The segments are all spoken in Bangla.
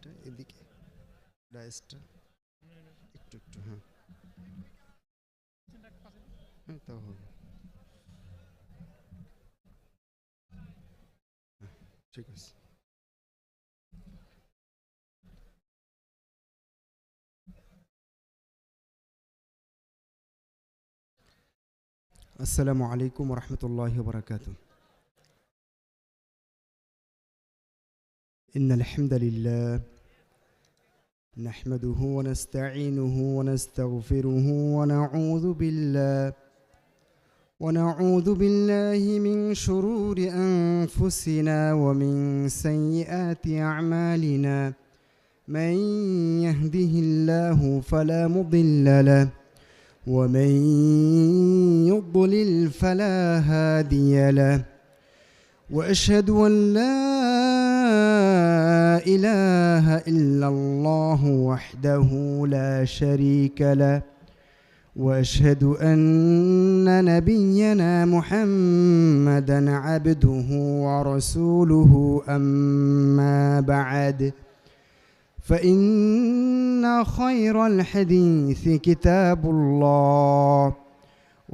এটা এদিকে ডায়াসটা একটু একটু হ্যাঁ হ্যাঁ তাও হবে ঠিক আছে আসসালামু আলাইকুম ওয়া রাহমাতুল্লাহি ওয়া বারাকাতুহু ইন্নাল হামদালিল্লাহ নাহমাদুহু ওয়া নাস্তাঈনুহু ওয়া নাস্তাগফিরুহু ونعوذ بالله من شرور أنفسنا ومن سيئات أعمالنا من يهده الله فلا مضل له ومن يضلل فلا هادي له وأشهد أن لا إله إلا الله وحده لا شريك له وأشهد أن نبينا محمدا عبده ورسوله أما بعد فإن خير الحديث كتاب الله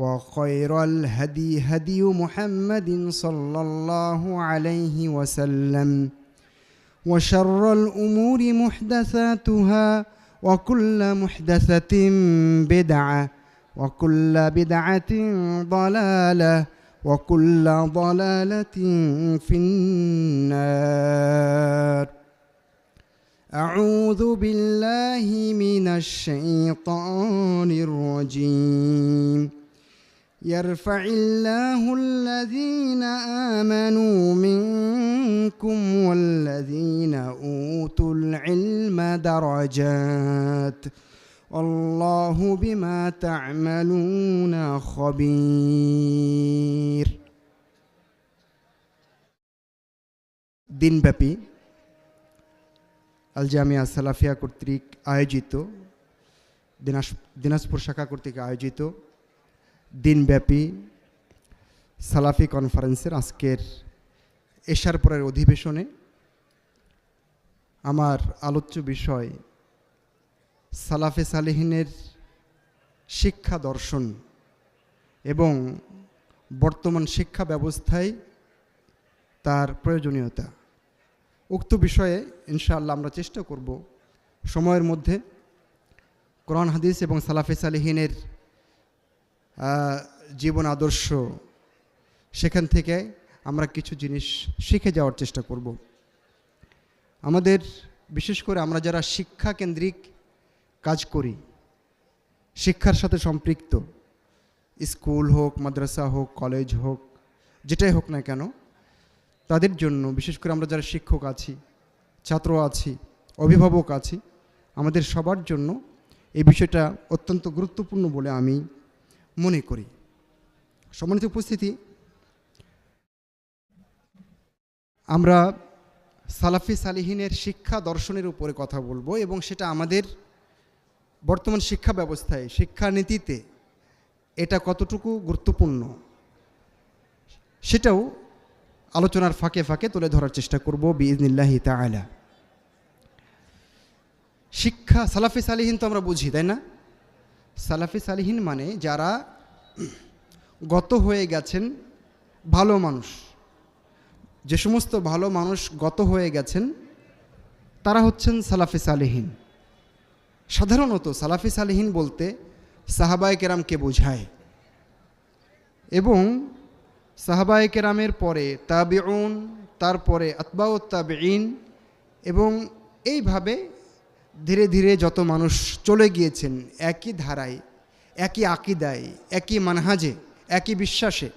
وخير الهدي هدي محمد صلى الله عليه وسلم وشر الأمور محدثاتها وكل محدثة بدعة وكل بدعة ضلالة وكل ضلالة في النار أعوذ بالله من الشيطان الرجيم يرفع الله الذين آمنوا منكم والذين أوتوا العلم درجات والله بما تعملون خبير দিনব্যাপী আল জামিয়া সালাফিয়া কর্তৃক আয়োজিত দিনাজপুর শাখা কর্তৃক আয়োজিত দিনব্যাপী সালাফি কনফারেন্সের আজকের এশার পরের অধিবেশনে আমার আলোচ্য বিষয় সালাফে সালেহিনের শিক্ষা দর্শন এবং বর্তমান শিক্ষা ব্যবস্থায় তার প্রয়োজনীয়তা। উক্ত বিষয়ে ইনশাআল্লাহ আমরা চেষ্টা করব সময়ের মধ্যে কোরআন হাদিস এবং সালাফে সালেহিনের জীবন আদর্শ সেখান থেকে আমরা কিছু জিনিস শিখে যাওয়ার চেষ্টা করব। আমাদের বিশেষ করে আমরা যারা শিক্ষা কেন্দ্রিক কাজ করি, শিক্ষার সাথে সম্পৃক্ত, স্কুল হোক, মাদ্রাসা হোক, কলেজ হোক, যেটাই হোক না কেন, তাদের জন্য বিশেষ করে আমরা যারা শিক্ষক আছি, ছাত্র আছি, অভিভাবক আছি, আমাদের সবার জন্য এই বিষয়টা অত্যন্ত গুরুত্বপূর্ণ বলে আমি মনে করি। সম্মানিত উপস্থিতি, আমরা সালাফি সালিহিনের শিক্ষা দর্শনের উপরে কথা বলবো এবং সেটা আমাদের বর্তমান শিক্ষা ব্যবস্থায়, শিক্ষানীতিতে এটা কতটুকু গুরুত্বপূর্ণ সেটাও আলোচনার ফাঁকে ফাঁকে তুলে ধরার চেষ্টা করব বিইজনিল্লাহি তাআলা। শিক্ষা সালাফি সালিহিন তো আমরা বুঝি, তাই না? সালাফি সালিহিন মানে যারা গত হয়ে গেছেন ভালো মানুষ। যে সমস্ত ভালো মানুষ গত হয়ে গেছেন তারা হচ্ছেন সালাফি সালিহিন। সাধারণত সালাফি সালিহিন বলতে সাহাবায়ে কেরামকে বোঝায় এবং সাহাবায়ে কেরামের পরে তাবিউন, তারপরে আতবাউত তাবিঈন এবং এইভাবে ধীরে ধীরে যত মানুষ চলে গিয়েছেন একই ধারায়, একই আকিদায়, একই মানহাজে, একই বিশ্বাসে,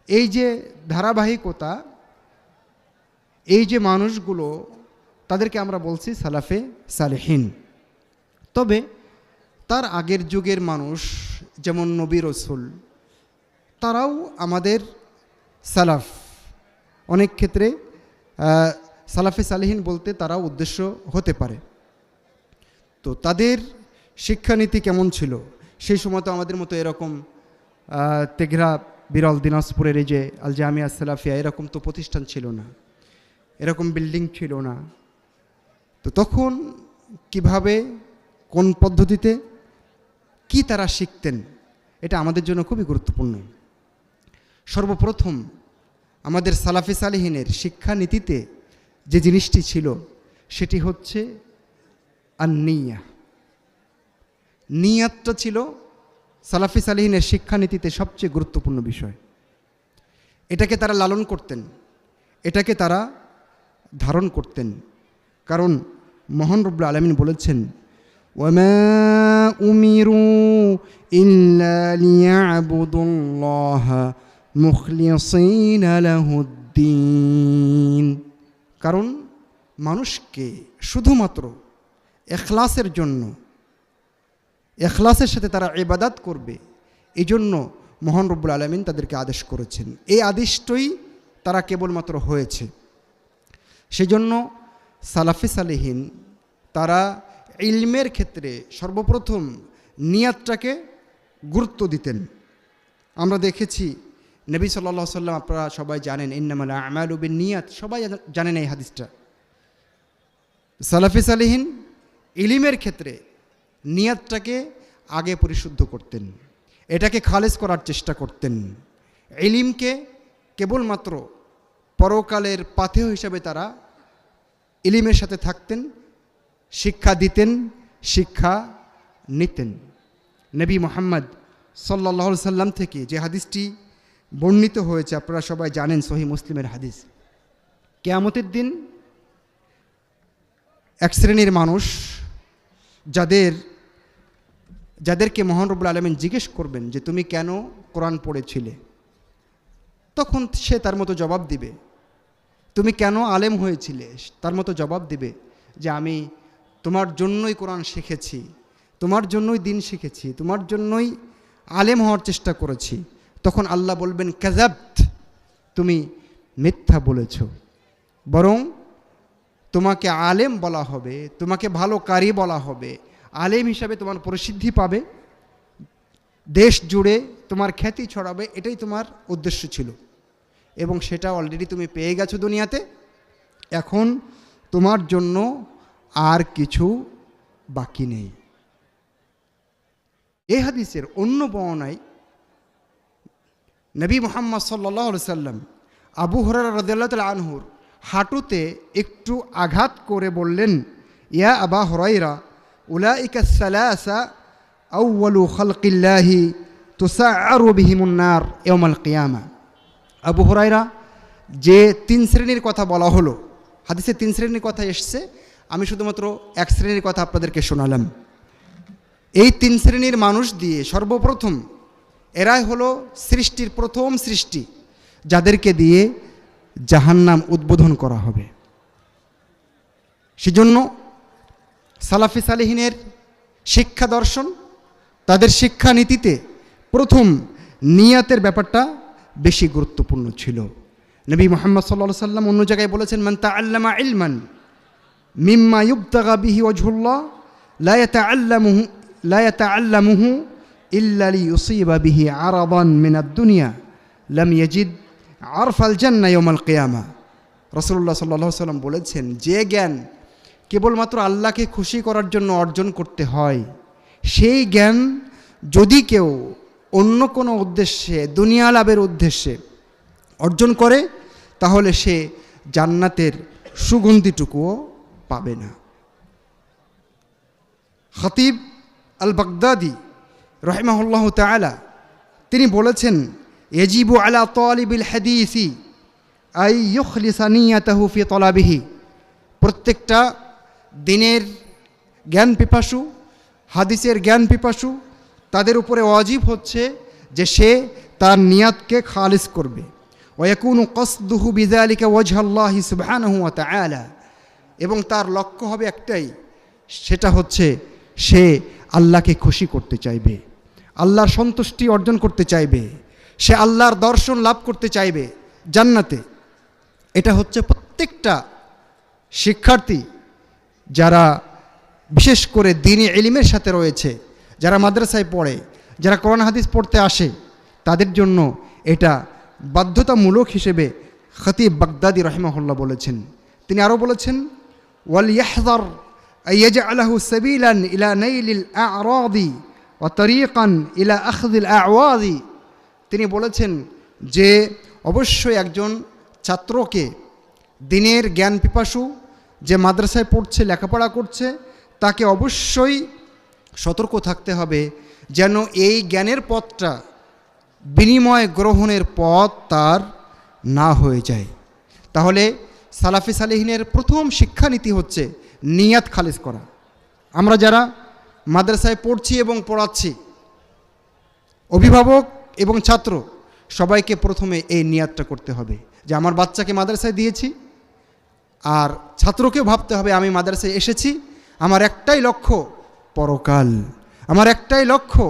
এই যে ধারাবাহিকতা, এই যে মানুষগুলো, তাদেরকে আমরা বলছি সালাফে সালেহিন। তবে তার আগের যুগের মানুষ যেমন নবী রসুল, তারাও আমাদের সালাফ। অনেক ক্ষেত্রে সালাফে সালেহিন বলতে তারাও উদ্দেশ্য হতে পারে। তো তাদের শিক্ষানীতি কেমন ছিল? সেই সময় তো আমাদের মতো এরকম তেঘরা বিরল দিনাজপুরের এই যে আল জামিয়া সালাফিয়া এরকম তো প্রতিষ্ঠান ছিল না, এরকম বিল্ডিং ছিল না, তো তখন কিভাবে, কোন পদ্ধতিতে, কি তারা শিখতেন, এটা আমাদের জন্য খুবই গুরুত্বপূর্ণ। সর্বপ্রথম আমাদের সালাফি সালিহিনের শিক্ষানীতিতে যে জিনিসটি ছিল সেটি হচ্ছে আন-নিয়া। নিয়াতটা ছিল সালাফি সালিহিনের শিক্ষানীতিতে সবচেয়ে গুরুত্বপূর্ণ বিষয়। এটাকে তারা লালন করতেন, এটাকে তারা ধারণ করতেন। কারণ মহান রব্বুল আলামিন বলেছেন, ওয়ামা উমিরু ইল্লা লিয়াবুদুল্লাহা মুখলিসিনা লাহুদ্দিন। কারণ মানুষকে শুধুমাত্র ইখলাসের জন্য, ইখলাসের সাথে তারা ইবাদত করবে, এই জন্য মহান রব্বুল আলামিন তাদেরকে আদেশ করেছেন। এই আদেশটাই তারা কেবলমাত্র হয়েছে। সেজন্য সালাফি সালেহিন তারা ইলমের ক্ষেত্রে সর্বপ্রথম নিয়াতটাকে গুরুত্ব দিতেন। আমরা দেখেছি নবী সাল্লাল্লাহু আলাইহি সাল্লাম, আপনারা সবাই জানেন, ইন্নামাল আমালু বিন্নিয়াত, সবাই জানেন এই হাদিসটা। সালাফি সালেহিন ইলমের ক্ষেত্রে নিয়াতটাকে আগে পরিশুদ্ধ করতেন, এটাকে খালেস করার চেষ্টা করতেন। ইলমকে কেবলমাত্র পরকালের পাথেয় হিসাবে তারা ইলমের সাথে থাকতেন, শিক্ষা দিতেন, শিক্ষা নিতেন। নবী মুহাম্মদ সাল্লাল্লাহু আলাইহি সাল্লাম থেকে যে হাদিসটি বর্ণিত হয়েছে আপনারা সবাই জানেন, সহিহ মুসলিমের হাদিস। কিয়ামতের দিন এক শ্রেণীর মানুষ যাদেরকে মহান রব্বুল আলামিন জিজ্ঞেস করবেন যে তুমি কেন কোরআন পড়েছিলে, তখন সে তার মতো জবাব দিবে। তুমি কেন আলেম হয়েছিলে, তার মতো জবাব দিবে যে আমি তোমার জন্যই কোরআন শিখেছি, তোমার জন্যই দিন শিখেছি, তোমার জন্যই আলেম হওয়ার চেষ্টা করেছি। তখন আল্লাহ বলবেন কাযাবত, তুমি মিথ্যা বলেছ, বরং তোমাকে আলেম বলা হবে, তোমাকে ভালো কারি বলা হবে, আলেম হিসাবে তোমার প্রসিদ্ধি পাবে, দেশ জুড়ে তোমার খ্যাতি ছড়াবে, এটাই তোমার উদ্দেশ্য ছিল এবং সেটা অলরেডি তুমি পেয়ে গেছো দুনিয়াতে। এখন তোমার জন্য আর কিছু বাকি নেই। এই হাদিসের অন্য বর্ণনায় নবী মুহাম্মদ সাল্লাল্লাহু আলাইহি সাল্লাম আবু হুরায়রা রাদিয়াল্লাহু তাআলা আনহুর হাঁটুতে একটু আঘাত করে বললেন, ইয়া আবা হুরায়রা উলাইকা সালাসা আউয়ালু খালকিল্লাহি তুসাআরু বিহিমুন নার ইয়াউমাল কিয়ামা। আবু হুরায়রা, যে তিন শ্রেণীর কথা বলা হলো, হাদিসে তিন শ্রেণীর কথা এসছে, আমি শুধুমাত্র এক শ্রেণীর কথা আপনাদেরকে শোনালাম। এই তিন শ্রেণীর মানুষ দিয়ে সর্বপ্রথম এরাই হলো সৃষ্টির প্রথম সৃষ্টি, যাদেরকে দিয়ে জাহান্নাম উদ্বোধন করা হবে। সেজন্য সালাফি সালেহিনের শিক্ষা দর্শন, তাদের শিক্ষানীতিতে প্রথম নিয়াতের ব্যাপারটা বেশি গুরুত্বপূর্ণ ছিল। নবী মুহাম্মদ সাল্লাল্লাহু আলাইহি সাল্লাম অন্য জায়গায় বলেছেন, মান তাআল্লামা ইলমান মিম্মা ইবতাগা বিহি ওয়াজহুল্লাহ লা ইয়াতাআল্লামুহু ইল্লা লিইউসিবা বিহি আরাদান মিনাদ দুনিয়া লাম ইয়াজিদ আরফাল জান্নাহ ইয়াউমাল কিয়ামা। রাসূলুল্লাহ সাল্লাল্লাহু আলাইহি সাল্লাম বলেছেন, যে জ্ঞান কেবলমাত্র আল্লাহকে খুশি করার জন্য অর্জন করতে হয়, সেই জ্ঞান যদি কেউ অন্য কোনো উদ্দেশ্যে, দুনিয়া লাভের উদ্দেশ্যে অর্জন করে, তাহলে সে জান্নাতের সুগন্ধিটুকুও পাবে না। খতিব আল বাগদাদি রাহিমাহুল্লাহ তাআলা তিনি বলেছেন, ইয়াজিবু আলা তালিবিল হাদিসি আই ইখলিসা নিয়াতাহু ফি তালাবিহি। প্রত্যেকটা দিনের জ্ঞান পিপাসু, হাদিসের জ্ঞান পিপাসু, তাদের উপরে ওয়াজিব হচ্ছে যে সে তার নিয়াতকে খালিস করবে। ওয়াকুনু কসদুহু বিযালিকা ওয়াজহাল্লাহি সুবহানাহু ওয়া তাআলা, এবং তার লক্ষ্য হবে একটাই, সেটা হচ্ছে সে আল্লাহকে খুশি করতে চাইবে, আল্লাহর সন্তুষ্টি অর্জন করতে চাইবে, সে আল্লাহর দর্শন লাভ করতে চাইবে জান্নাতে। এটা হচ্ছে প্রত্যেকটা শিক্ষার্থী যারা বিশেষ করে দ্বীনি ইলমের সাথে রয়েছে, যারা মাদ্রাসায় পড়ে, যারা কোরআন হাদিস পড়তে আসে, তাদের জন্য এটা বাধ্যতামূলক হিসেবে খতিব বাগদাদি রাহিমাহুল্লাহ বলেছেন। তিনি আরও বলেছেন, ওয়ালিয়াহযার আইয়াজআলাহু সাবিলান ইলা নাইলিল আ'রাদি ওয়া তারিকান ইলা আখযিল আ'ওয়াদি। তিনি বলেছেন যে অবশ্যই একজন ছাত্রকে, দিনের জ্ঞান পিপাসু, যে মাদ্রাসায় পড়ছে, লেখাপড়া করছে, তাকে অবশ্যই সতর্ক থাকতে হবে যেন এই জ্ঞানের পথটা বিনিময় গ্রহণের পথ তার না হয়ে যায়। তাহলে সালাফি সালেহিনের প্রথম শিক্ষানীতি হচ্ছে নিয়াত খালিস করা। আমরা যারা মাদ্রাসায় পড়ছি এবং পড়াচ্ছি, অভিভাবক এবং ছাত্র সবাইকে প্রথমে এই নিয়াতটা করতে হবে যে আমার বাচ্চাকে মাদ্রাসায় দিয়েছি, আর ছাত্রকেও ভাবতে হবে আমি মাদ্রাসায় এসেছি, আমার একটাই লক্ষ্য পরকাল, আমার একটাই লক্ষ্য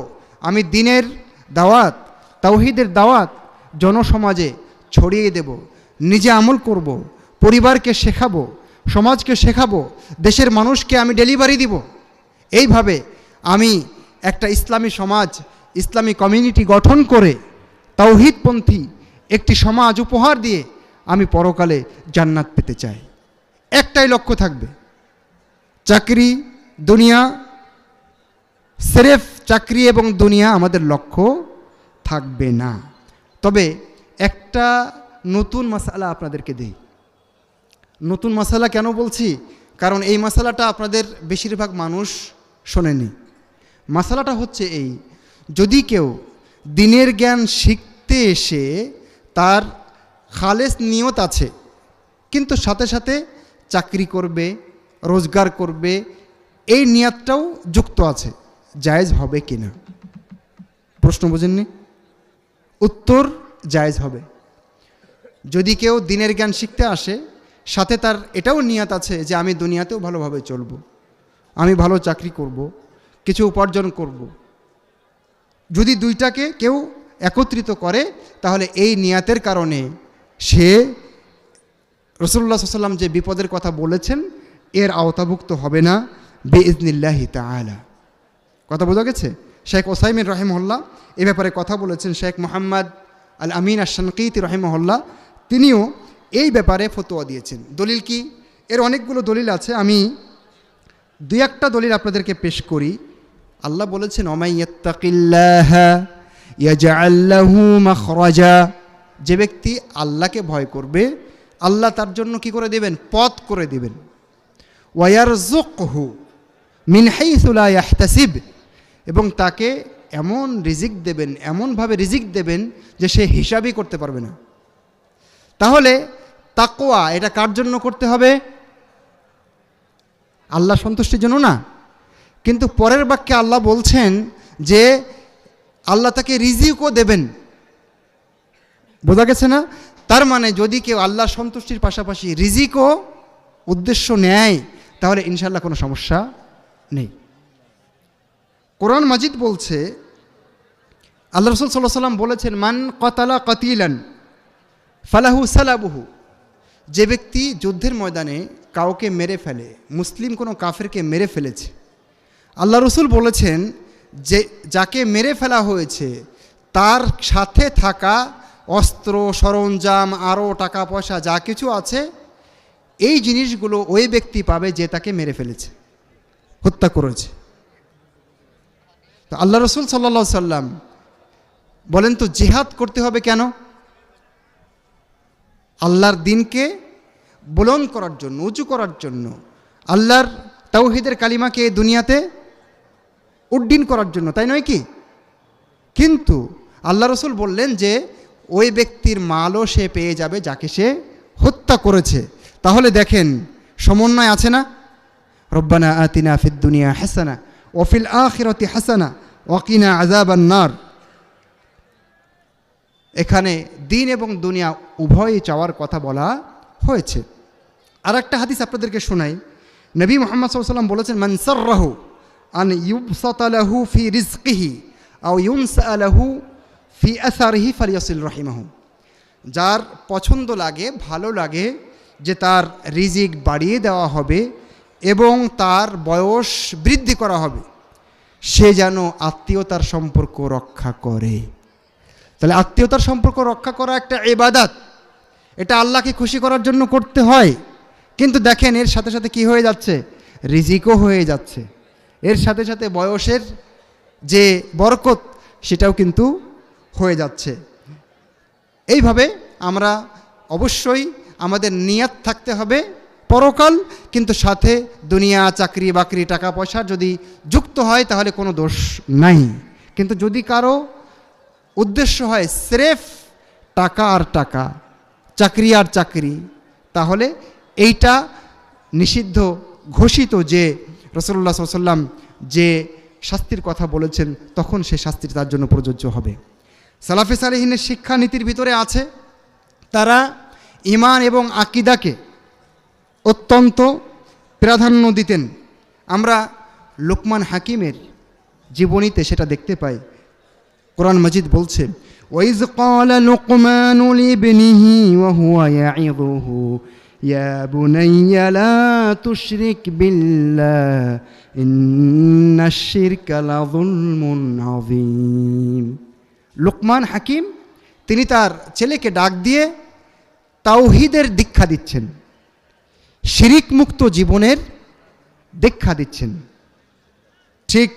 আমি দিনের দাওয়াত, তাওহীদের দাওয়াত জনসমাজে ছড়িয়ে দেব, নিজে আমল করব, পরিবারকে শেখাবো, সমাজকে শেখাবো, দেশের মানুষকে আমি ডেলিভারি দিব। এইভাবে আমি একটা ইসলামী সমাজ, ইসলামী কমিউনিটি গঠন করে তাওহীদপন্থী একটি সমাজ উপহার দিয়ে আমি পরকালে জান্নাত পেতে চাই। একটাই লক্ষ্য থাকবে, চাকরি দুনিয়া, সিরেফ চাকরি এবং দুনিয়া আমাদের লক্ষ্য থাকবে না। তবে একটা নতুন মাসালা আপনাদেরকে দেই। নতুন মাসালা কেন বলছি? কারণ এই মাসালাটা আপনাদের বেশিরভাগ মানুষ শোনেনি। মাসালাটা হচ্ছে এই, যদি কেউ দিনের জ্ঞান শিখতে এসে তার খালেস নিয়ত আছে, কিন্তু সাথে সাথে চাকরি করবে, রোজগার করবে, এই নিয়তটাও যুক্ত আছে, জায়েজ হবে কি না? প্রশ্ন বুঝেননি? উত্তর জায়েজ হবে। যদি কেউ দিনের জ্ঞান শিখতে আসে, সাথে তার এটাও নিয়ত আছে যে আমি দুনিয়াতেও ভালোভাবে চলব, আমি ভালো চাকরি করব, কিছু উপার্জন করব, যদি দুইটাকে কেউ একত্রিত করে, তাহলে এই নিয়াতের কারণে সে রাসূলুল্লাহ সাল্লাল্লাহু আলাইহি ওয়াসাল্লাম যে বিপদের কথা বলেছেন এর আওতাভুক্ত হবে না বিইজনিল্লাহি তাআলা। কথা বোঝা গেছে? শেখ ওসাইমিন রাহিমাহুল্লাহ এ ব্যাপারে কথা বলেছেন। শেখ মুহাম্মদ আল আমিন আশ-শানকিতি রাহিমাহুল্লাহ তিনিও এই ব্যাপারে ফতোয়া দিয়েছেন। দলিল কি? এর অনেকগুলো দলিল আছে, আমি দুই একটা দলিল আপনাদেরকে পেশ করি। আল্লাহ বলেছেন ওমাই ইয়াত্তাকিল্লাহা ইয়াজআল লাহু মাখরাজা, যে ব্যক্তি আল্লাহকে ভয় করবে আল্লাহ তার জন্য কি করে দেবেন? পথ করে দেবেন। ওয়া ইয়ারযুকহু মিন হাইসু লা ইয়াহতাসিব, এবং তাকে এমন রিজিক দেবেন, এমনভাবে রিজিক দেবেন যে সে হিসাবই করতে পারবে না। তাহলে তাকওয়া এটা কার জন্য করতে হবে? আল্লাহ সন্তুষ্টির জন্য না। কিন্তু পরের বাক্যে আল্লাহ বলছেন যে আল্লাহ তাকে রিজিকও দেবেন। বোঝা গেছে না? তার মানে যদি কেউ আল্লাহ সন্তুষ্টির পাশাপাশি রিজিকও উদ্দেশ্য নেয় তাহলে ইনশাআল্লাহ কোনো সমস্যা নেই। কোরআন মাজিদ বলছে, আল্লাহ রাসূল সাল্লাল্লাহু আলাইহি ওয়াসাল্লাম বলেছেন মান কাতালা কাতিলান ফালাহু সালাবুহু, যে ব্যক্তি যুদ্ধের ময়দানে কাউকে মেরে ফেলে, মুসলিম কোনো কাফেরকে মেরে ফেলেছে, আল্লাহ রাসূল বলেছেন যে যাকে মেরে ফেলা হয়েছে তার সাথে থাকা অস্ত্র সরঞ্জাম আরও টাকা পয়সা যা কিছু আছে এই জিনিসগুলো ওই ব্যক্তি পাবে যে তাকে মেরে ফেলেছে, হত্যা করেছে। তো আল্লাহ রাসূল সাল্লাল্লাহু আলাইহি সাল্লাম বলেন তো জিহাদ করতে হবে কেন? আল্লাহর দ্বীনকে বুলন্দ করার জন্য, উঁচু করার জন্য, আল্লাহর তাওহীদের কালিমাকে দুনিয়াতে উড্ডীন করার জন্য, তাই নয় কি? কিন্তু আল্লাহ রাসূল বললেন যে ওই ব্যক্তির মালও সে পেয়ে যাবে যাকে সে হত্যা করেছে। তাহলে দেখেন সমন্বয় আছে না? রব্বানা আতিনা ফিদ দুনিয়া হাসানা ওয়া ফিল আখিরাতি হাসানা ওয়া কিনা আযাবান নার। এখানে দিন এবং দুনিয়া উভয়ই চাওয়ার কথা বলা হয়েছে। আর একটা হাদিস আপনাদেরকে শোনাই। নবী মুহাম্মদ সাল্লাল্লাহু আলাইহি ওয়াসাল্লাম বলেছেন মান সাররাহু আন ইউবসাতা লাহু ফি রিজকিহি আও ইউনসা লাহু ফি আসারিহি ফালিয়াসিল রাহিমাহু, যার পছন্দ লাগে, ভালো লাগে যে তার রিজিক বাড়িয়ে দেওয়া হবে এবং তার বয়স বৃদ্ধি করা হবে, সে যেন আত্মীয়তার সম্পর্ক রক্ষা করে। তাহলে আত্মীয়তার সম্পর্ক রক্ষা করা একটা ইবাদত, এটা আল্লাহকে খুশি করার জন্য করতে হয়। কিন্তু দেখেন এর সাথে সাথে কি হয়ে যাচ্ছে, রিজিকও হয়ে যাচ্ছে, এর সাথে সাথে বয়সের যে বরকত সেটাও কিন্তু হয়ে যাচ্ছে। এইভাবে আমরা অবশ্যই আমাদের নিয়াত থাকতে হবে পরকাল, কিন্তু সাথে দুনিয়া, চাকরি বাকরি, টাকা পয়সা যদি যুক্ত হয় তাহলে কোনো দোষ নাই। কিন্তু যদি কারো উদ্দেশ্য হয় স্রেফ টাকা আর টাকা, চাকরি আর চাকরি, তাহলে এইটা নিষিদ্ধ ঘোষিত যে রাসূলুল্লাহ সাল্লাল্লাহু আলাইহি ওয়াসাল্লাম যে শাস্তির কথা বলেছেন, তখন সে শাস্তি তার জন্য প্রযোজ্য হবে। সালাফে সালেহিনের শিক্ষানীতির ভিতরে আছে তারা ঈমান এবং আকীদাকে অত্যন্ত প্রাধান্য দিতেন। আমরা লোকমান হাকিমের জীবনীতে সেটা দেখতে পাই। কোরআন মাজিদ বলছে, ওয়াইজ ক্বালা লুকমানু লিবনিহি ওয়া হুয়া ইয়াইযুহু ইয়া বুনাইয়া লা তুশরিক বিল্লাহ ইন্নাশ শিরকা লাযুলমুন আযীম। লোকমান হাকিম তিনি তার ছেলেকে ডাক দিয়ে তাওহীদের দীক্ষা দিচ্ছেন, শিরিক মুক্ত জীবনের দীক্ষা দিচ্ছেন। ঠিক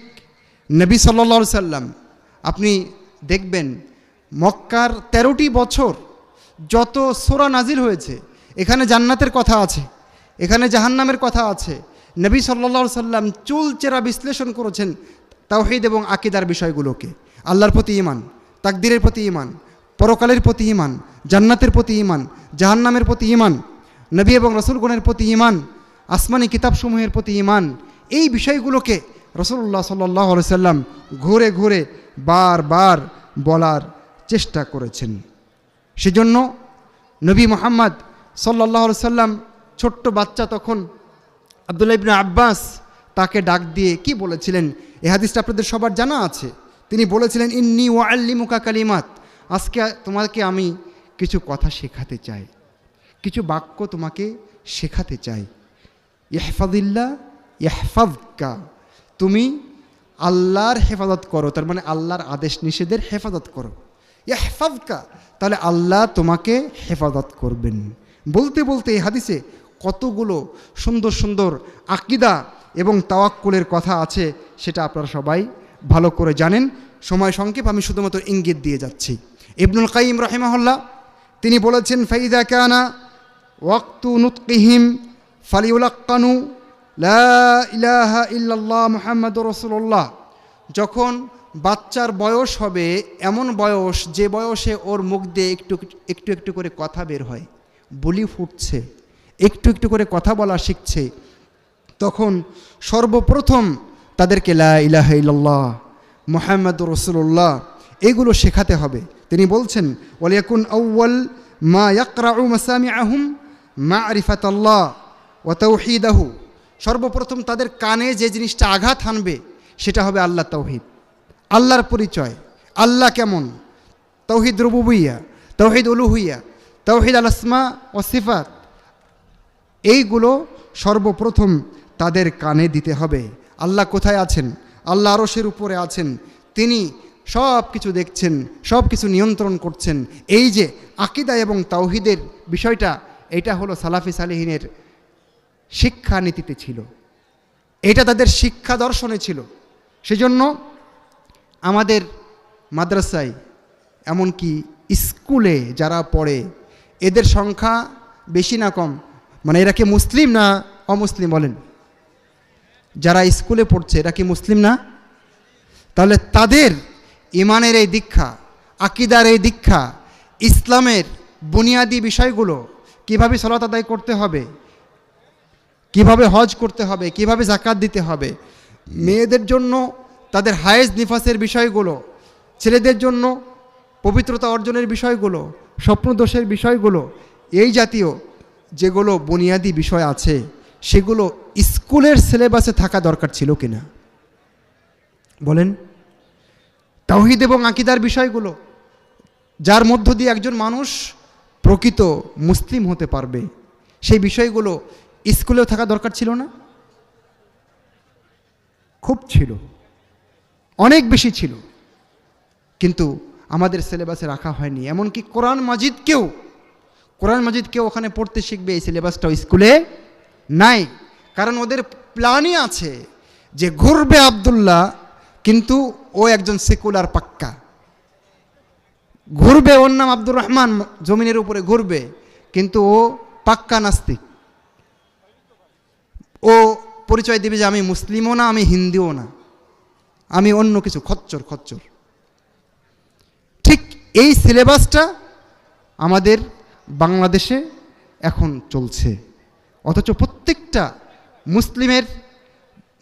নবী সাল্লাল্লাহু আলাইহি সাল্লাম, আপনি দেখবেন মক্কার 13টি বছর যত সূরা নাজিল হয়েছে, এখানে জান্নাতের কথা আছে, এখানে জাহান্নামের কথা আছে। নবী সাল্লাল্লাহু আলাইহি সাল্লাম চুলচেরা বিশ্লেষণ করেছেন তাওহীদ এবং আকীদার বিষয়গুলোকে। আল্লাহর প্রতি ঈমান, তাকদীরের প্রতি ঈমান, পরকালের প্রতি ঈমান, জান্নাতের প্রতি ঈমান, জাহান্নামের প্রতি ঈমান, নবী এবং রাসূলগণের প্রতি ঈমান, আসমানি কিতাবসমূহের প্রতি ঈমান, এই বিষয়গুলোকে রাসূলুল্লাহ সাল্লাল্লাহু আলাইহি সাল্লাম ঘুরে ঘুরে বারবার বলার চেষ্টা করেছেন। সেজন্য নবী মুহাম্মদ সাল্লাল্লাহু আলাইহি সাল্লাম ছোট্ট বাচ্চা তখন আব্দুল্লাহ ইবনে আব্বাস তাকে ডাক দিয়ে কি বলেছিলেন, এই হাদিসটা আপনাদের সবার জানা আছে। তিনি বলেছিলেন, ইন্নী ওয়াল্লিমুকা কালিমাত, আজকে তোমাকে আমি কিছু কথা শেখাতে চাই, কিছু বাক্য তোমাকে শেখাতে চাই। ইহফাজিল্লাহ ইহফাজকা, তুমি আল্লাহর হেফাজত করো, তার মানে আল্লাহর আদেশ নিষেধের হেফাজত করো। ইহফাজকা, তাহলে আল্লাহ তোমাকে হেফাজত করবেন। বলতে বলতে এই হাদিসে কতগুলো সুন্দর সুন্দর আকীদা এবং তাওয়াক্কুলের কথা আছে, সেটা আপনারা সবাই ভালো করে জানেন। সময় সংক্ষেপ, আমি শুধুমাত্র ইঙ্গিত দিয়ে যাচ্ছি। ইবনুল কাইয়িম রাহিমাহুল্লাহ তিনি বলেছেন, ফাইদা কানা ওয়াক্তু নুতকিহিম ফালিউলাক্কানু লা ইলাহা ইল্লাল্লাহ মুহাম্মাদুর রাসূলুল্লাহ, যখন বাচ্চার বয়স হবে, এমন বয়স যে বয়সে ওর মুখ দিয়ে একটু একটু একটু করে কথা বের হয়, বুলি ফুটছে, একটু একটু করে কথা বলা শিখছে, তখন সর্বপ্রথম তাদেরকে লা ইলাহা ইল্লাল্লাহ মুহাম্মাদুর রাসূলুল্লাহ এগুলো শেখাতে হবে। তিনি বলছেন, ওয়ালিয়াকুন আউয়াল মা ইয়াকরাউ মাসামিআহুম মা'রিফাতাল্লাহ ওয়া তাওহীদাহু, সর্বপ্রথম তাদের কানে যে জিনিসটা আঘাত হানবে সেটা হবে আল্লাহ তাওহীদ, আল্লাহর পরিচয়, আল্লাহ কেমন, তাওহীদ রুবুবিয়্যাহ, তাওহীদ উলুহিয়্যাহ, তাওহীদ আল আসমা ও সিফাত, এইগুলো সর্বপ্রথম তাদের কানে দিতে হবে। আল্লাহ কোথায় আছেন? আল্লাহ আরশের উপরে আছেন, তিনি সব কিছু দেখছেন, সব কিছু নিয়ন্ত্রণ করছেন। এই যে আকীদা এবং তাওহীদের বিষয়টা, এটা হলো সালাফি সালেহিনের শিক্ষানীতিতে ছিল, এটা তাদের শিক্ষা দর্শনে ছিল। সেজন্য আমাদের মাদ্রাসায়, এমনকি স্কুলে যারা পড়ে, এদের সংখ্যা বেশি না কম? মানে এরা কি মুসলিম না অমুসলিম বলেন? যারা স্কুলে পড়ছে এরা কি মুসলিম না? তাহলে তাদের ঈমানের এই দীক্ষা, আকীদার এই দীক্ষা, ইসলামের বুনিয়াদি বিষয়গুলো, কিভাবে সালাত আদায় করতে হবে, কিভাবে হজ করতে হবে, কিভাবে যাকাত দিতে হবে, মেয়েদের জন্য তাদের হায়েজ নিফাসের বিষয়গুলো, ছেলেদের জন্য পবিত্রতা অর্জনের বিষয়গুলো, স্বপ্নদোষের বিষয়গুলো, এই জাতীয় যেগুলো বুনিয়াদি বিষয় আছে, সেগুলো স্কুলের সিলেবাসে থাকা দরকার ছিল কিনা বলেন? তাওহীদ এবং আকীদার বিষয়গুলো, যার মধ্য দিয়ে একজন মানুষ প্রকৃত মুসলিম হতে পারবে, সেই বিষয়গুলো স্কুলেও থাকা দরকার ছিল না? খুব ছিল, অনেক বেশি ছিল, কিন্তু আমাদের সিলেবাসে রাখা হয়নি। এমনকি কোরআন মাজিদকেও ওখানে পড়তে শিখবে, এই সিলেবাসটাও স্কুলে নাই, কারণ ওদের প্ল্যানই আছে যে ঘুরবে আব্দুল্লাহ, কিন্তু ও একজন সেকুলার পাক্কা। ঘুরবে, ওর নাম আব্দুর রহমান, জমিনের উপরে ঘুরবে, কিন্তু ও পাক্কা নাস্তিক। ও পরিচয় দেবে যে আমি মুসলিমও না, আমি হিন্দুও না, আমি অন্য কিছু, খচ্চর খচ্চর। ঠিক এই সিলেবাসটা আমাদের বাংলাদেশে এখন চলছে, অথচ প্রত্যেকটা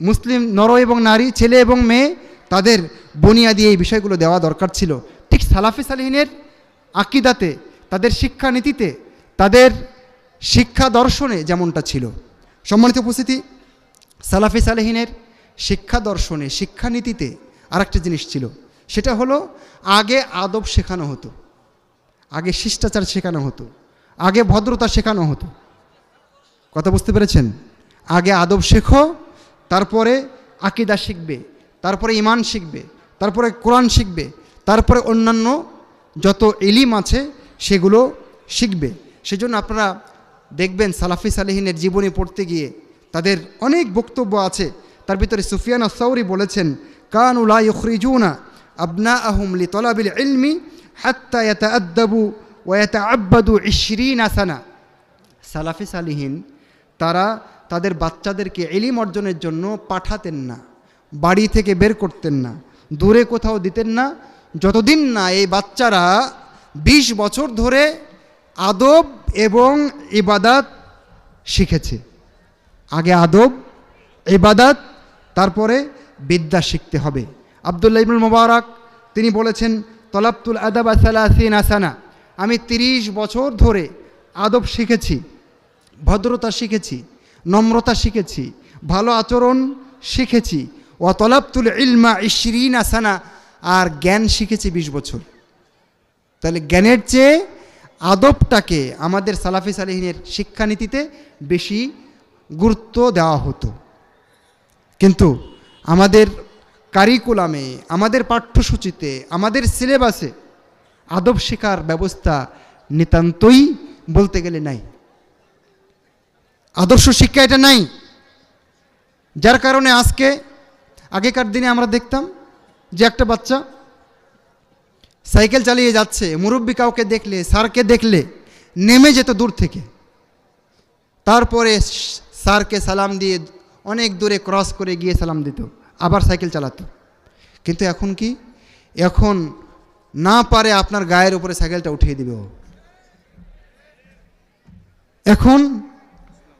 মুসলিম নর এবং নারী, ছেলে এবং মেয়ে, তাদের বুনিয়াদি এই বিষয়গুলো দেওয়া দরকার ছিল। ঠিক সালাফি সালেহিনের আকিদাতে, তাদের শিক্ষানীতিতে, তাদের শিক্ষা দর্শনে যেমনটা ছিল। সম্মানিত উপস্থিতি, সালাফি সালেহিনের শিক্ষা দর্শনে, শিক্ষানীতিতে আরেকটা জিনিস ছিল, সেটা হলো আগে আদব শেখানো হতো, আগে শিষ্টাচার শেখানো হতো, আগে ভদ্রতা শেখানো হতো। কথা বুঝতে পেরেছেন? আগে আদব শেখো, তারপরে আকিদা শিখবে, তারপরে ঈমান শিখবে, তারপরে কোরআন শিখবে, তারপরে অন্যান্য যত ইলিম আছে সেগুলো শিখবে। সেজন্য আপনারা দেখবেন সালাফি সালেহিনের জীবনী পড়তে গিয়ে তাদের অনেক বক্তব্য আছে। তার ভিতরে সুফিয়ান আস-সাউরি বলেছেন, কানু লা ইখরিজুনা আবনাআহুম লিতলাবিল ইলমি হাত্তা ইয়াতাআদ্দাবু ওয়া ইয়াতাআব্বাদু 20 সানা। সালাফি সালেহিন তারা তাদের বাচ্চাদেরকে ইলম অর্জনের জন্য পাঠাতেন না, বাড়ি থেকে বের করতেন না, দূরে কোথাও দিতেন না, যতদিন না এই বাচ্চারা 20 বছর ধরে আদব এবং ইবাদাত শিখেছে। আগে আদব, ইবাদাত, তারপরে বিদ্যা শিখতে হবে। আব্দুল্লাহ ইবনুল মুবারক তিনি বলেছেন, তলাবতুল আদাব 30 সানা, আমি 30 বছর ধরে আদব শিখেছি, ভদ্রতা শিখেছি, নম্রতা শিখেছি, ভালো আচরণ শিখেছি। ও তলাবতুল ইলমা 20 সানা, আর জ্ঞান শিখেছি 20 বছর। তাহলে জ্ঞানের চেয়ে আদবটাকে আমাদের সালাফি সালেহিনের শিক্ষানীতিতে বেশি গুরুত্ব দেওয়া হতো। কিন্তু আমাদের কারিকুলামে, আমাদের পাঠ্যসূচিতে, আমাদের সিলেবাসে আদব শেখার ব্যবস্থা নিতান্তই বলতে গেলে নাই। আদর্শ শিক্ষা এটা নাই, যার কারণে আজকে, আগেকার দিনে আমরা দেখতাম যে একটা বাচ্চা সাইকেল চালিয়ে যাচ্ছে, মুরব্বী কাউকে দেখলে, স্যারকে দেখলে নেমে যেত দূর থেকে, তারপরে স্যারকে সালাম দিয়ে অনেক দূরে ক্রস করে গিয়ে সালাম দিত, আবার সাইকেল চালাতো। কিন্তু এখন কি, এখন না পারে আপনার গায়ের উপরে সাইকেলটা উঠিয়ে দিবে ও। এখন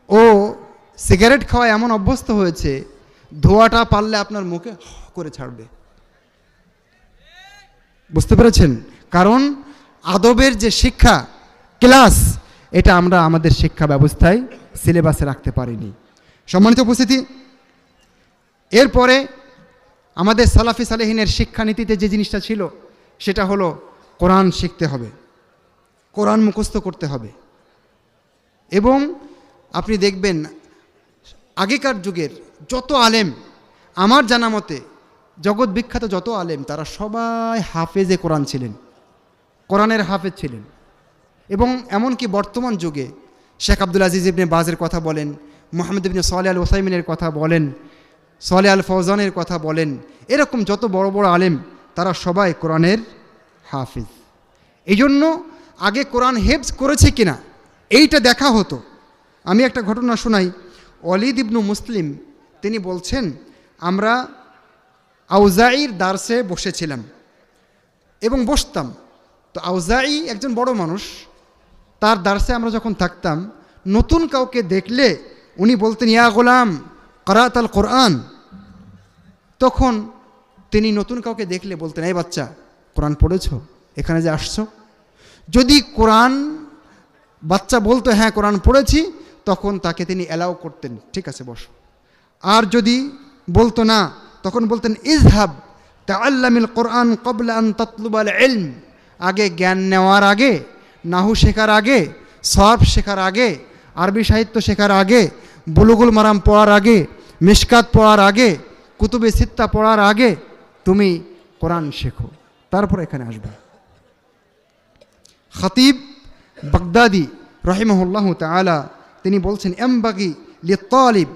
ও সিগারেট খাওয়া এমন অভ্যস্ত হয়েছে, ধোঁয়াটা পারলে আপনার মুখে করে ছাড়বে। বুঝতে পেরেছেন? কারণ আদবের যে শিক্ষা ক্লাস, এটা আমরা আমাদের শিক্ষা ব্যবস্থায় সিলেবাসে রাখতে পারিনি। সম্মানিত উপস্থিতি, এরপরে আমাদের সালাফি সালেহিনের শিক্ষানীতিতে যে জিনিসটা ছিল সেটা হলো কোরআন শিখতে হবে, কোরআন মুখস্থ করতে হবে। এবং আপনি দেখবেন আগেকার যুগের যত আলেম, আমার জানা মতে জগৎ বিখ্যাত যত আলেম, তারা সবাই হাফেজে কোরআন ছিলেন, কোরআনের হাফেজ ছিলেন। এবং এমনকি বর্তমান যুগে শেখ আব্দুল আজিজ ইবনে বাজের কথা বলেন, মোহাম্মদ ইবনে সালেহ আল ওসাইমিনের কথা বলেন, সালেহ আল ফৌজানের কথা বলেন, এরকম যত বড় বড় আলেম তারা সবাই কোরআনের হাফেজ। এই জন্য আগে কোরআন হেফজ করেছে কিনা এইটা দেখা হতো। আমি একটা ঘটনা শোনাই। ওয়ালিদ ইবনু মুসলিম তিনি বলছেন, আমরা আউজাঈর দার্সে বসেছিলাম এবং বসতাম। তো আউজাঈ একজন বড় মানুষ, তার দার্সে আমরা যখন থাকতাম, নতুন কাউকে দেখলে উনি বলতেন, ইয়া গোলাম কারাত আল কোরআন। তখন তিনি নতুন কাউকে দেখলে বলতেন, এই বাচ্চা কোরআন পড়েছ, এখানে যে আসছো? যদি কোরআন বাচ্চা বলতো হ্যাঁ কোরআন পড়েছি, তখন তাকে তিনি অ্যালাউ করতেন, ঠিক আছে বসো। আর যদি বলতো না, তখন বলতেন ইজহাব তাআল্লামিল কোরআন ক্বাবলা আন তাতলুবাল ইলম। আগে জ্ঞান নেওয়ার আগে, নাহু শেখার আগে, সওয়াব শেখার আগে, আরবি সাহিত্য শেখার আগে, বুলুগুল মারাম পড়ার আগে, মিশকাত পড়ার আগে, কুতুবে সিত্তা পড়ার আগে তুমি কোরআন শেখো, তারপর এখানে আসবে। খতিব বাগদাদি রাহিমাহুল্লাহু তাআলা তিনি বলছেন, এমবাগি লিত্তালিব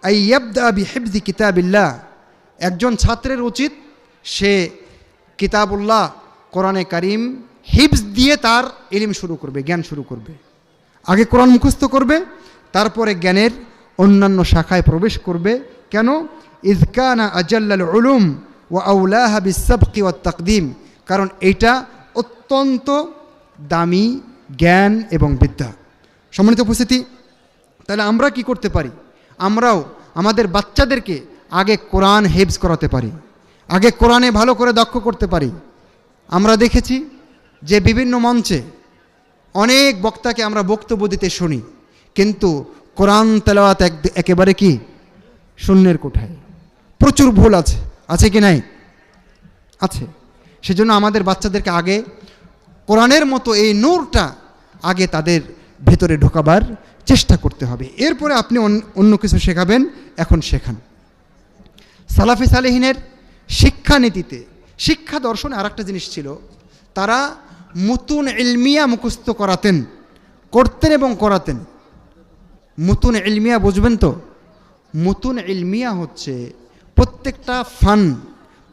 আই ইয়াবদা বিহিফজি কিতাবিল্লাহ, একজন ছাত্রের উচিত সে কিতাবুল্লাহ কোরআনে কারিম হিফজ দিয়ে তার ইলম শুরু করবে, জ্ঞান শুরু করবে। আগে কোরআন মুখস্থ করবে, তারপরে জ্ঞানের অন্যান্য শাখায় প্রবেশ করবে। কেন? ইযকানা আজাল্লাল উলুম ওয়া আউলাহা বিসসাবকি ওয়াত তাকদিম, কারণ এইটা অত্যন্ত দামি জ্ঞান এবং বিদ্যা। সম্মানিত উপস্থিতি, তাহলে আমরা কি করতে পারি? আমরাও আমাদের বাচ্চাদেরকে আগে কোরআন হিফজ করাতে পারি, আগে কোরআনে ভালো করে দক্ষ করতে পারি। আমরা দেখেছি যে বিভিন্ন মঞ্চে অনেক বক্তাকে আমরা বক্তব্য দিতে শুনি, কিন্তু কোরআন তেলাওয়াত একেবারে কি শূন্যের কোঠায়। প্রচুর ভুল আছে, আছে কি নাই? আছে। সেজন্য আমাদের বাচ্চাদেরকে আগে কোরআনের মতো এই নূরটা আগে তাদের ভেতরে ঢোকাবার চেষ্টা করতে হবে। এরপরে আপনি অন্য কিছু শেখাবেন, এখন শেখান। সালাফি সালেহিনের শিক্ষানীতিতে, শিক্ষা দর্শনে আর একটা জিনিস ছিল, তারা মুতুন ইলমিয়া মুখস্থ করতেন এবং করাতেন। মুতুন ইলমিয়া বুঝবেন তো? মুতুন ইলমিয়া হচ্ছে প্রত্যেকটা ফান,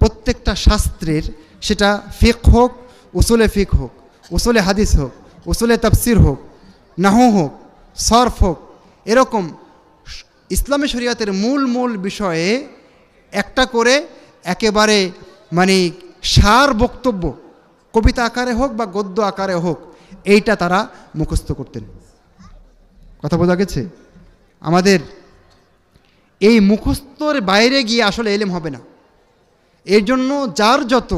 প্রত্যেকটা শাস্ত্রের, সেটা ফিকহ হোক, উসুলে ফিকহ হোক, উসুলে হাদিস হোক, উসুলে তাফসির হোক, নাহু হোক, সরফ হোক, এরকম ইসলামী শরিয়াতের মূল বিষয়ে একটা করে একেবারে মানে সার বক্তব্য, কবিতা আকারে হোক বা গদ্য আকারে হোক, এইটা তারা মুখস্থ করতেন। কথা বোঝা গেছে? আমাদের এই মুখস্থর বাইরে গিয়ে আসলে ইলম হবে না। এর জন্য যার যত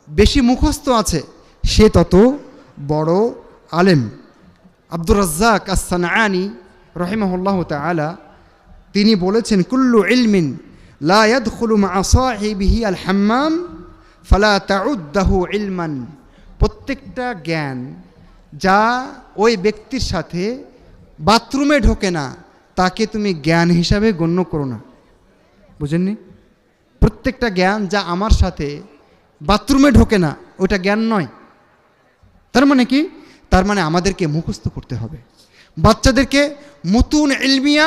বেশি মুখস্থ আছে সে তত বড় আলেম। আব্দুর রাজ্জাক আস-সানআনী রাহিমাহুল্লাহ তাআলা তিনি বলেছেন, কুল্লু ইলমিন লা ইয়াদখুলু মা'a সাহিবিহি আল হাম্মাম ফালা তাউদ্দাহু ইলমান, প্রত্যেকটা জ্ঞান যা ওই ব্যক্তির সাথে বাথরুমে ঢোকে না তাকে তুমি জ্ঞান হিসাবে গণ্য করো না। বুঝেননি? প্রত্যেকটা জ্ঞান যা আমার সাথে বাথরুমে ঢোকে না ওটা জ্ঞান নয়। তার মানে কি? তার মানে আমাদেরকে মুখস্থ করতে হবে, বাচ্চাদেরকে মুতুন ইলমিয়া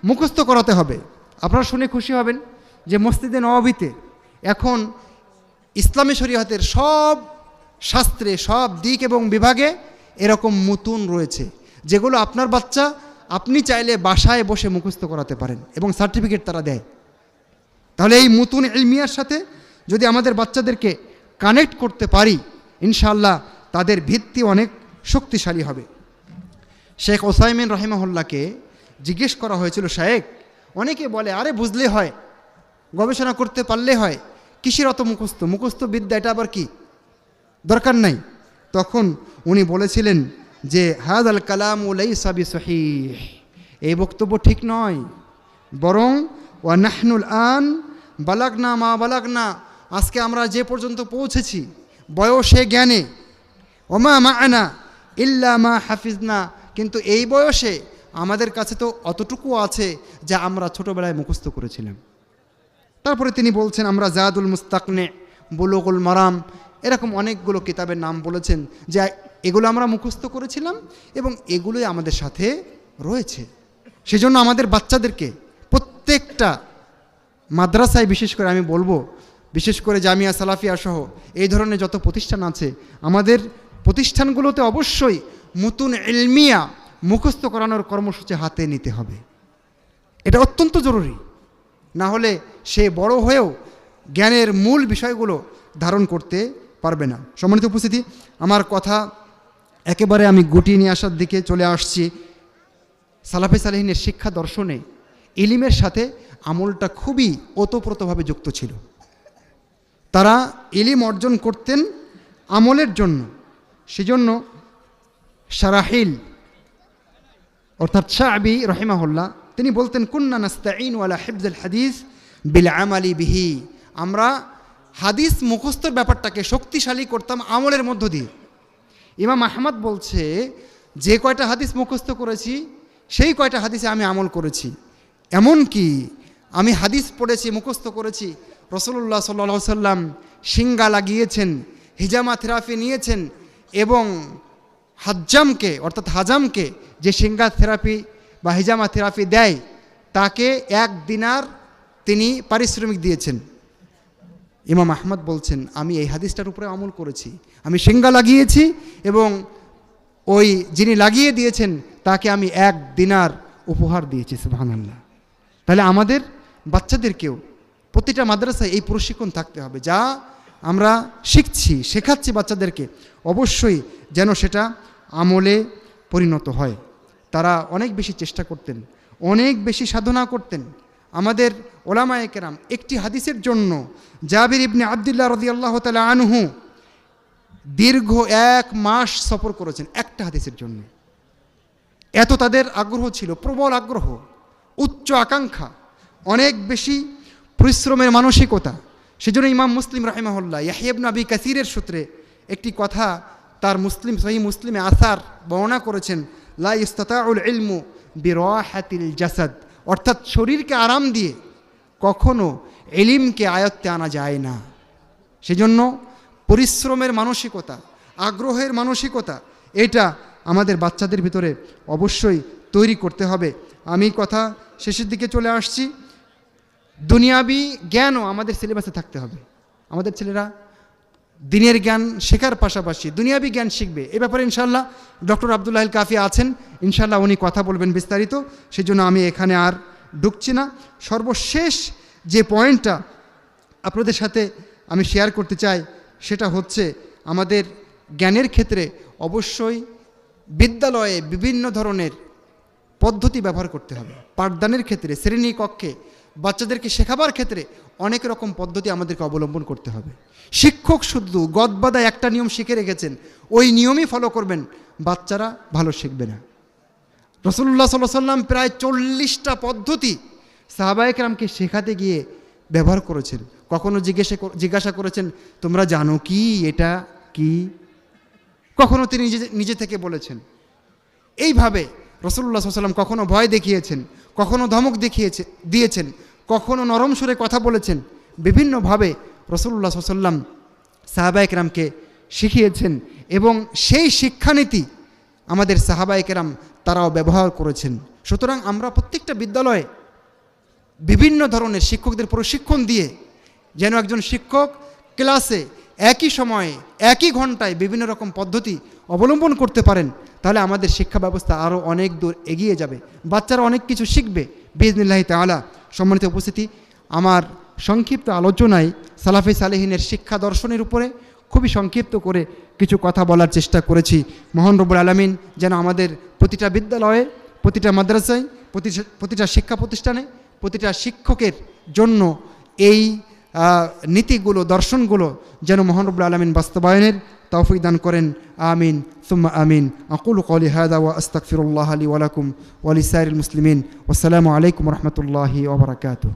মুখস্থ করাতে হবে। আপনারা শুনে খুশি হবেন যে মসজিদে নববীতে এখন ইসলামী শরীয়তের সব শাস্ত্রে, সব দিক এবং বিভাগে এরকম মুতুন রয়েছে, যেগুলো আপনার বাচ্চা আপনি চাইলে বাসায় বসে মুখস্থ করাতে পারেন এবং সার্টিফিকেট তারা দেয়। তাহলে এই মুতুন ইলমিয়ার সাথে যদি আমাদের বাচ্চাদেরকে কানেক্ট করতে পারি, ইনশাআল্লাহ তাদের ভিত্তি অনেক শক্তিশালী হবে। শেখ ওসাইমিন রাহিমাহুল্লাহকে জিজ্ঞেস করা হয়েছিল, শায়েখ, অনেকে বলে আরে বুঝলে হয়, গবেষণা করতে পারলে হয়, কিসের অত মুখস্থ বিদ্যা, এটা আবার কি দরকার নাই? তখন উনি বলেছিলেন যে হাযাল কালামু লাইসা বিসহিহ, এই বক্তব্য ঠিক নয়, বরং ওয়া নাহনুল আন বালাগনা মা বালাগনা, আজকে আমরা যে পর্যন্ত পৌঁছেছি বয়সে জ্ঞানে, ওমা মা'না ইল্লা মা হাফিজনা, কিন্তু এই বয়সে আমাদের কাছে তো অতটুকু আছে যা আমরা ছোটোবেলায় মুখস্থ করেছিলাম। তারপরে তিনি বলছেন, আমরা জাদুল মুস্তাকনে, বুলুগুল মারাম, এরকম অনেকগুলো কিতাবের নাম বলেছেন যে এগুলো আমরা মুখস্থ করেছিলাম এবং এগুলোই আমাদের সাথে রয়েছে। সেজন্য আমাদের বাচ্চাদেরকে প্রত্যেকটা মাদ্রাসায়, বিশেষ করে আমি বলবো, বিশেষ করে জামিয়া সালাফিয়া সহ এই ধরনের যত প্রতিষ্ঠান আছে, আমাদের প্রতিষ্ঠানগুলোতে অবশ্যই মুতুন ইলমিয়া মুখস্থ করানোর কর্মসূচি হাতে নিতে হবে। এটা অত্যন্ত জরুরি, না হলে সে বড় হয়েও জ্ঞানের মূল বিষয়গুলো ধারণ করতে পারবে না। সম্মানিত উপস্থিতি, আমার কথা একেবারে আমি গুটিয়ে নিয়ে আসার দিকে চলে আসছি। সালাফে সালেহিনের শিক্ষা দর্শনে ইলিমের সাথে আমলটা খুবই ওতপ্রোতভাবে যুক্ত ছিল। তারা ইলিম অর্জন করতেন আমলের জন্য। সেজন্য শারাহিল অর্থাৎ শাআবী রাহিমাহুল্লাহ তিনি বলতেন, কুন্না নাস্তাঈনু আলা হিফযিল হাদিস বিল আমালি বিহি, আমরা হাদিস মুখস্থর ব্যাপারটাকে শক্তিশালী করতাম আমলের মধ্য দিয়ে। ইমাম আহমদ বলছে, যে কয়টা হাদিস মুখস্থ করেছি সেই কয়টা হাদিসে আমি আমল করেছি। এমনকি আমি হাদিস পড়েছি, মুখস্থ করেছি, রাসূলুল্লাহ সাল্লাল্লাহু আলাইহি সাল্লাম শিঙ্গা লাগিয়েছেন, হিজামা থেরাপি নিয়েছেন এবং হাজ্জামকে অর্থাৎ হাজামকে যে শিঙ্গা থেরাপি বা হিজামা থেরাপি দেয় তাকে 1 দিনার তিনি পারিশ্রমিক দিয়েছেন। ইমাম আহমদ বলছেন, আমি এই হাদিসটার উপরে আমল করেছি, আমি সিঙ্গা লাগিয়েছি এবং ওই যিনি লাগিয়ে দিয়েছেন তাকে আমি 1 দিনার উপহার দিয়েছি। সুবহানাল্লাহ। তাহলে আমাদের বাচ্চাদেরকেও প্রতিটা মাদ্রাসায় এই প্রশিক্ষণ থাকতে হবে, যা আমরা শিখছি, শেখাচ্ছি বাচ্চাদেরকে, অবশ্যই যেন সেটা আমলে পরিণত হয়। তারা অনেক বেশি চেষ্টা করতেন, অনেক বেশি সাধনা করতেন। আমাদের ওলামায়ে কেরাম একটি হাদিসের জন্য জাবির ইবনে আব্দুল্লাহ রাদিয়াল্লাহু তাআলা আনহু দীর্ঘ 1 মাস সফর করেছেন একটা হাদিসের জন্য। এত তাদের আগ্রহ ছিল, প্রবল আগ্রহ, উচ্চ আকাঙ্ক্ষা, অনেক বেশি পরিশ্রমের মানসিকতা। সেজন্য ইমাম মুসলিম রাহিমাহুল্লাহ ইয়াহইয়া ইবনে আবি কাসিরের সূত্রে একটি কথা তার সহিহ মুসলিমে আসার বর্ণনা করেছেন, লা ইস্তাতাউল ইলমু বিরাহাতিল জাসাদ, অর্থাৎ শরীরকে আরাম দিয়ে কখনো ইলমকে আয়ত্তে আনা যায় না। সেজন্য পরিশ্রমের মানসিকতা, আগ্রহের মানসিকতা, এটা আমাদের বাচ্চাদের ভিতরে অবশ্যই তৈরি করতে হবে। আমি কথা শেষের দিকে চলে আসছি। দুনিয়াবি জ্ঞানও আমাদের সিলেবাসে থাকতে হবে। আমাদের ছেলেরা দিনের জ্ঞান শেখার পাশাপাশি দুনিয়াবি জ্ঞান শিখবে। এ ব্যাপারে ইনশাআল্লাহ ডক্টর আব্দুল্লাহ আল কাফি আছেন, ইনশাআল্লাহ উনি কথা বলবেন বিস্তারিত, সেজন্য আমি এখানে আর ঢুকছি না। সর্বশেষ যে পয়েন্টটা আপনাদের সাথে আমি শেয়ার করতে চাই সেটা হচ্ছে, আমাদের জ্ঞানের ক্ষেত্রে অবশ্যই বিদ্যালয়ে বিভিন্ন ধরনের পদ্ধতি ব্যবহার করতে হবে। পাঠদানের ক্ষেত্রে, শ্রেণী কক্ষে বাচ্চাদেরকে শেখাবার ক্ষেত্রে অনেক রকম পদ্ধতি আমাদেরকে অবলম্বন করতে হবে। শিক্ষক শুধু গদবাদা একটা নিয়ম শিখে রেখেছেন, ওই নিয়মই ফলো করবেন, বাচ্চারা ভালো শিখবে না। রাসূলুল্লাহ সাল্লাল্লাহু আলাইহি ওয়াসাল্লাম প্রায় 40টা পদ্ধতি সাহাবায়ে কেরামকে শেখাতে গিয়ে ব্যবহার করেছেন। কখনো জিজ্ঞাসা করেছেন, তোমরা জানো কি এটা কি? কখনো তিনি নিজে থেকে বলেছেন। এইভাবে রাসূলুল্লাহ সাল্লাল্লাহু আলাইহি ওয়াসাল্লাম কখনো ভয় দেখিয়েছেন, কখনো ধমক দিয়েছেন, কখনো নরম সুরে কথা বলেছেন। বিভিন্নভাবে রাসূলুল্লাহ সাল্লাল্লাহু আলাইহি ওয়াসাল্লাম সাহাবায়ে কেরামকে শিখিয়েছেন এবং সেই শিক্ষানীতি আমাদের সাহাবায়ে কেরাম তারাও ব্যবহার করেছেন। সুতরাং আমরা প্রত্যেকটা বিদ্যালয়ে বিভিন্ন ধরনের শিক্ষকদের প্রশিক্ষণ দিয়ে যেন একজন শিক্ষক ক্লাসে একই সময়ে একই ঘন্টায় বিভিন্ন রকম পদ্ধতি অবলম্বন করতে পারেন, তাহলে আমাদের শিক্ষা ব্যবস্থা আরও অনেক দূর এগিয়ে যাবে, বাচ্চারা অনেক কিছু শিখবে বিইজনিল্লাহি তাআলা। সম্মানিত উপস্থিতি, আমার সংক্ষিপ্ত আলোচনায় সালাফে সালেহিনের শিক্ষা দর্শনের উপরে খুবই সংক্ষিপ্ত করে কিছু কথা বলার চেষ্টা করেছি। মহান রব্বুল আলামিন যেন আমাদের প্রতিটা বিদ্যালয়ে, প্রতিটা মাদ্রাসায়, প্রতিটা শিক্ষা প্রতিষ্ঠানে, প্রতিটা শিক্ষকের জন্য এই নীতিগুলো, দর্শনগুলো যেন মহান রব্বুল আলামিন বাস্তবায়নের তৌফিক দান করেন। আমিন সুম্মা আমিন। আকুলু কওলি হাযা ওয়া আস্তাগফিরুল্লাহ লি ওয়া লাকুম ওয়া লিসাইরিল মুসলিমিন। ওয়াসসালামু আলাইকুম ওয়া রাহমাতুল্লাহি ওয়া বারাকাতুহু।